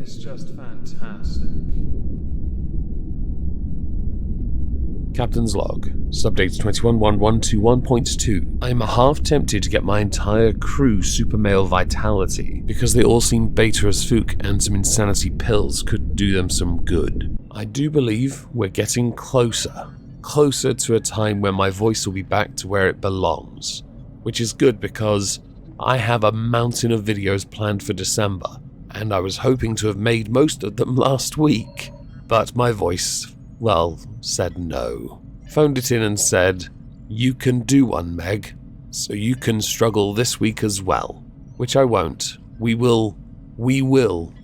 is just fantastic. Captain's Log, Subdate 211121.2. I am half tempted to get my entire crew super male vitality, because they all seem beta as Fook and some insanity pills could do them some good. I do believe we're getting closer to a time where my voice will be back to where it belongs, which is good because I have a mountain of videos planned for December, and I was hoping to have made most of them last week, but my voice, well, said no. Phoned it in and said, "You can do one, Meg, so you can struggle this week as well." Which I won't. We will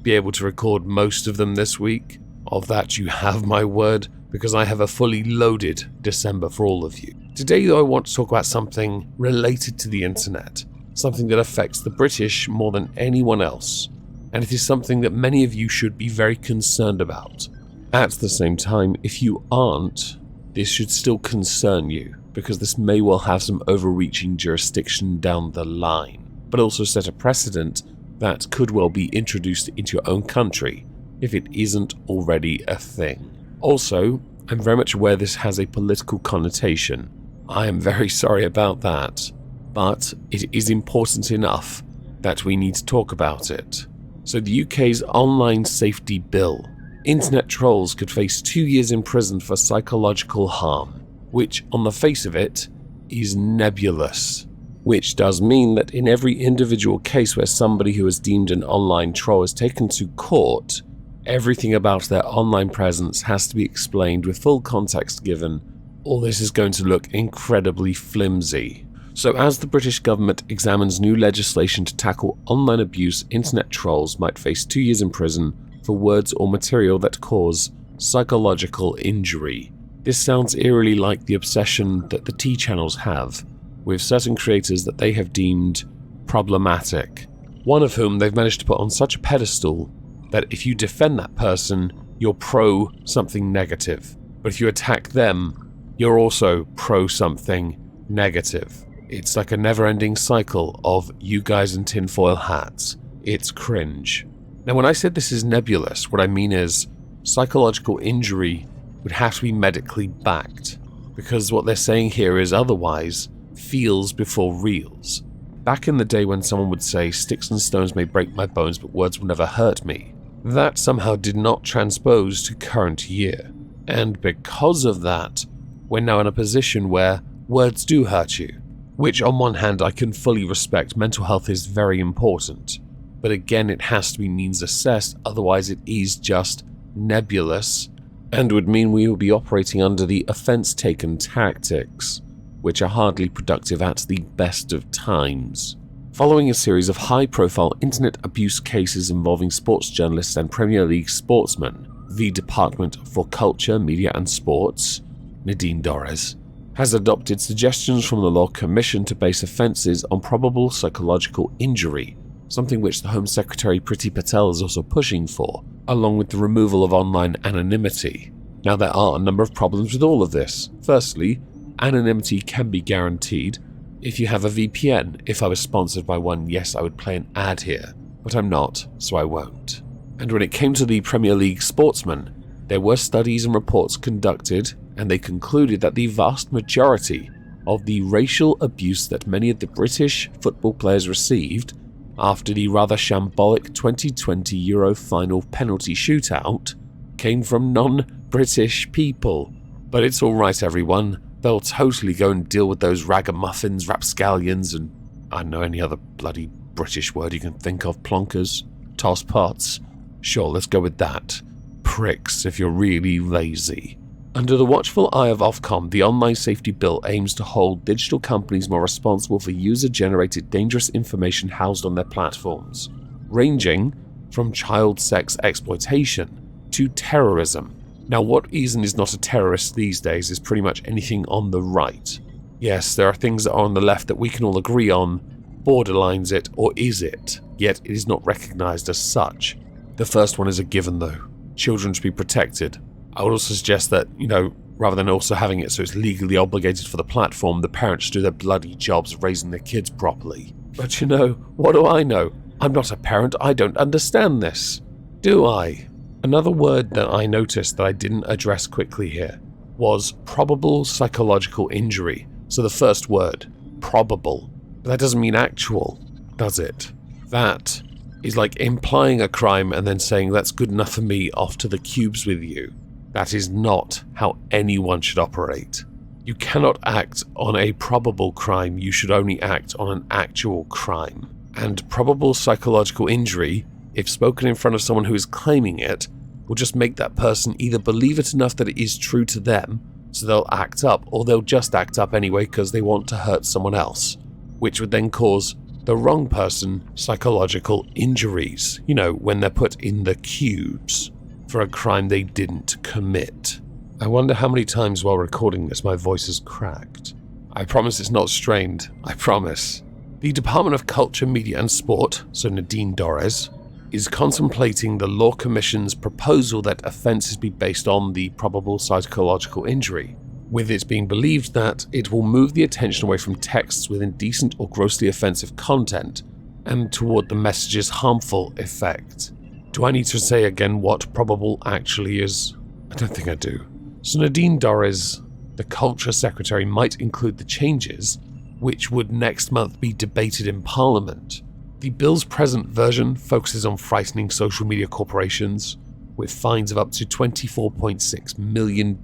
be able to record most of them this week. Of that you have my word, because I have a fully loaded December for all of you. Today though, I want to talk about something related to the internet. Something that affects the British more than anyone else. And it is something that many of you should be very concerned about. At the same time, if you aren't, this should still concern you, because this may well have some overreaching jurisdiction down the line, but also set a precedent that could well be introduced into your own country, if it isn't already a thing. Also, I'm very much aware this has a political connotation. I am very sorry about that, but it is important enough that we need to talk about it. So the UK's Online Safety Bill. Internet trolls could face 2 years in prison for psychological harm, which on the face of it is nebulous. Which does mean that in every individual case where somebody who is deemed an online troll is taken to court, everything about their online presence has to be explained with full context given. All this is going to look incredibly flimsy. So as the British government examines new legislation to tackle online abuse, internet trolls might face 2 years in prison for words or material that cause psychological injury. This sounds eerily like the obsession that the T channels have with certain creators that they have deemed problematic, one of whom they've managed to put on such a pedestal that if you defend that person, you're pro something negative, but if you attack them, you're also pro something negative. It's like a never-ending cycle of you guys in tinfoil hats. It's cringe. Now, when I said this is nebulous, what I mean is psychological injury would have to be medically backed, because what they're saying here is otherwise feels before reals. Back in the day when someone would say, "Sticks and stones may break my bones, but words will never hurt me," that somehow did not transpose to current year. And because of that, we're now in a position where words do hurt you, which on one hand I can fully respect. Mental health is very important. But again, it has to be means assessed, otherwise it is just nebulous, and would mean we will be operating under the offense taken tactics, which are hardly productive at the best of times. Following a series of high-profile internet abuse cases involving sports journalists and Premier League sportsmen, the Department for Culture, Media and Sports, Nadine Dorres, has adopted suggestions from the Law Commission to base offences on probable psychological injury, something which the Home Secretary Priti Patel is also pushing for, along with the removal of online anonymity. Now, there are a number of problems with all of this. Firstly, anonymity can be guaranteed if you have a VPN. If I was sponsored by one, yes, I would play an ad here, but I'm not, so I won't. And when it came to the Premier League sportsmen, there were studies and reports conducted, and they concluded that the vast majority of the racial abuse that many of the British football players received after the rather shambolic 2020 Euro final penalty shootout came from non-British people. But it's alright everyone, they'll totally go and deal with those ragamuffins, rapscallions, and I don't know any other bloody British word you can think of, plonkers, tosspots. Sure, let's go with that. Pricks if you're really lazy. Under the watchful eye of Ofcom, the Online Safety Bill aims to hold digital companies more responsible for user-generated dangerous information housed on their platforms, ranging from child sex exploitation to terrorism. Now, what is and is not a terrorist these days is pretty much anything on the right. Yes, there are things that are on the left that we can all agree on, borderlines it, or is it, yet it is not recognized as such. The first one is a given though. Children should be protected. I would also suggest that, rather than also having it so it's legally obligated for the platform, the parents do their bloody jobs raising their kids properly. But what do I know? I'm not a parent, I don't understand this. Do I? Another word that I noticed that I didn't address quickly here was probable psychological injury. So the first word, probable. But that doesn't mean actual, does it? That is like implying a crime and then saying that's good enough for me, off to the cubes with you. That is not how anyone should operate. You cannot act on a probable crime, you should only act on an actual crime. And probable psychological injury, if spoken in front of someone who is claiming it, will just make that person either believe it enough that it is true to them, so they'll act up, or they'll just act up anyway because they want to hurt someone else, which would then cause the wrong person psychological injuries, when they're put in the cubes for a crime they didn't commit. I wonder how many times while recording this my voice is cracked. I promise it's not strained, I promise. The Department of Culture, Media and Sport, so Nadine Dorries, is contemplating the Law Commission's proposal that offences be based on the probable psychological injury, with it being believed that it will move the attention away from texts with indecent or grossly offensive content and toward the message's harmful effect. Do I need to say again what probable actually is? I don't think I do. So Nadine Dorries, the Culture Secretary, might include the changes, which would next month be debated in Parliament. The bill's present version focuses on frightening social media corporations with fines of up to $24.6 million,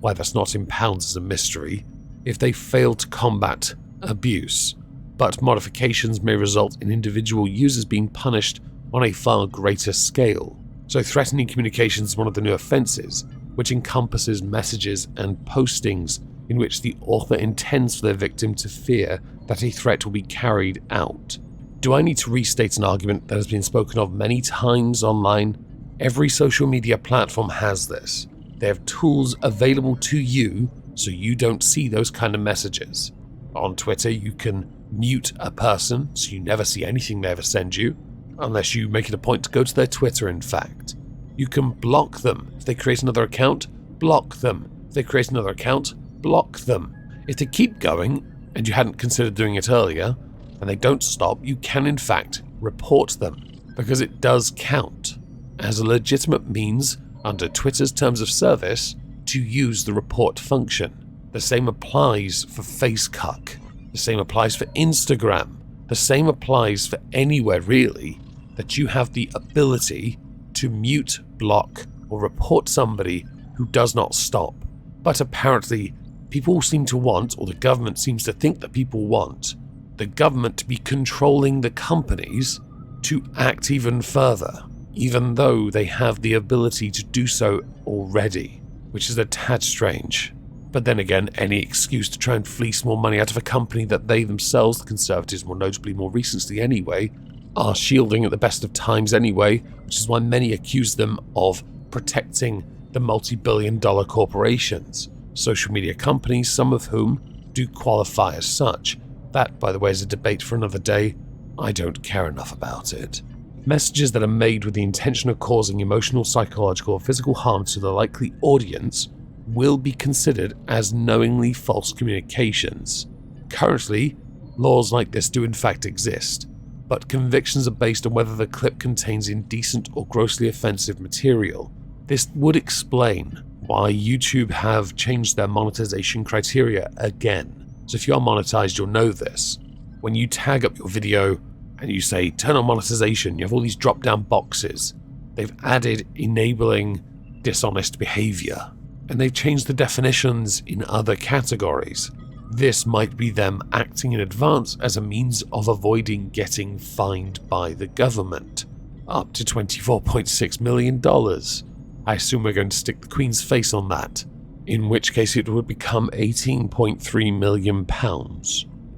why that's not in pounds is a mystery, if they fail to combat abuse. But modifications may result in individual users being punished on a far greater scale. So threatening communications is one of the new offences, which encompasses messages and postings in which the author intends for their victim to fear that a threat will be carried out. Do I need to restate an argument that has been spoken of many times online? Every social media platform has this. They have tools available to you so you don't see those kind of messages. On Twitter, you can mute a person so you never see anything they ever send you, unless you make it a point to go to their Twitter, in fact. You can block them. If they create another account, block them. If they create another account, block them. If they keep going, and you hadn't considered doing it earlier, and they don't stop, you can in fact report them, because it does count as a legitimate means under Twitter's terms of service to use the report function. The same applies for FaceCuck. The same applies for Instagram. The same applies for anywhere really that you have the ability to mute, block, or report somebody who does not stop. But apparently, people seem to want, or the government seems to think that people want, the government to be controlling the companies to act even further, even though they have the ability to do so already, which is a tad strange. But then again, any excuse to try and fleece more money out of a company that they themselves, the Conservatives more notably more recently anyway, are shielding at the best of times anyway, which is why many accuse them of protecting the multi-billion-dollar corporations, social media companies, some of whom do qualify as such. That, by the way, is a debate for another day. I don't care enough about it. Messages that are made with the intention of causing emotional, psychological, or physical harm to the likely audience will be considered as knowingly false communications. Currently, laws like this do in fact exist, but convictions are based on whether the clip contains indecent or grossly offensive material. This would explain why YouTube have changed their monetization criteria again. So if you are monetized, you'll know this. When you tag up your video and you say turn on monetization, you have all these drop-down boxes. They've added enabling dishonest behavior, and they've changed the definitions in other categories. This might be them acting in advance as a means of avoiding getting fined by the government. Up to $24.6 million. I assume we're going to stick the Queen's face on that, in which case it would become £18.3 million.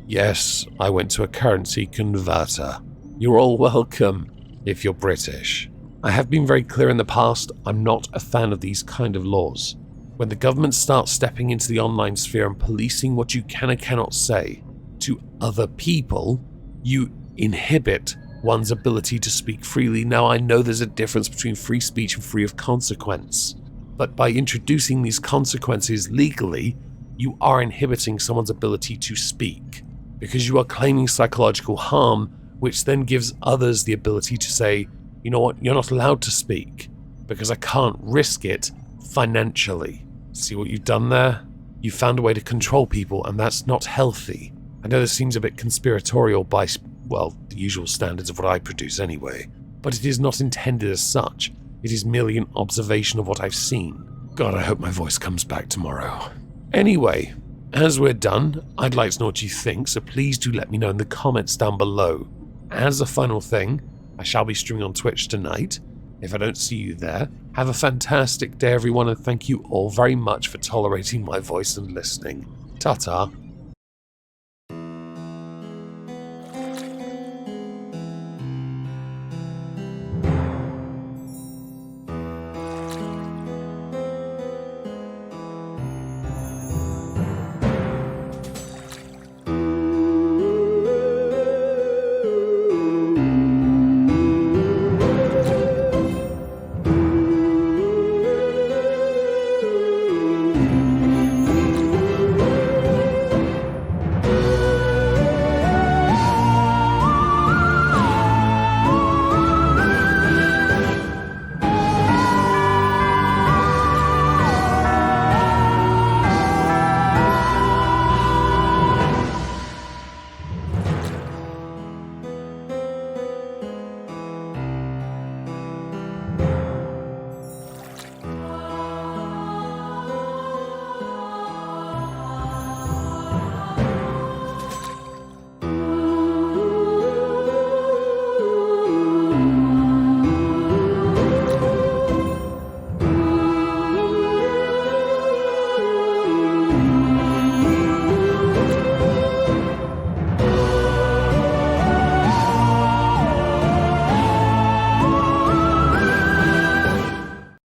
Yes, I went to a currency converter. You're all welcome, if you're British. I have been very clear in the past, I'm not a fan of these kind of laws. When the government starts stepping into the online sphere and policing what you can and cannot say to other people, you inhibit one's ability to speak freely. Now, I know there's a difference between free speech and free of consequence, but by introducing these consequences legally, you are inhibiting someone's ability to speak, because you are claiming psychological harm, which then gives others the ability to say, You know what? You're not allowed to speak, because I can't risk it financially. See what you've done there? You found a way to control people, and that's not healthy. I know this seems a bit conspiratorial by, well, the usual standards of what I produce anyway, but it is not intended as such. It is merely an observation of what I've seen. God, I hope my voice comes back tomorrow. Anyway, as we're done, I'd like to know what you think, so please do let me know in the comments down below. As a final thing, I shall be streaming on Twitch tonight. If I don't see you there, have a fantastic day everyone, and thank you all very much for tolerating my voice and listening. Ta-ta.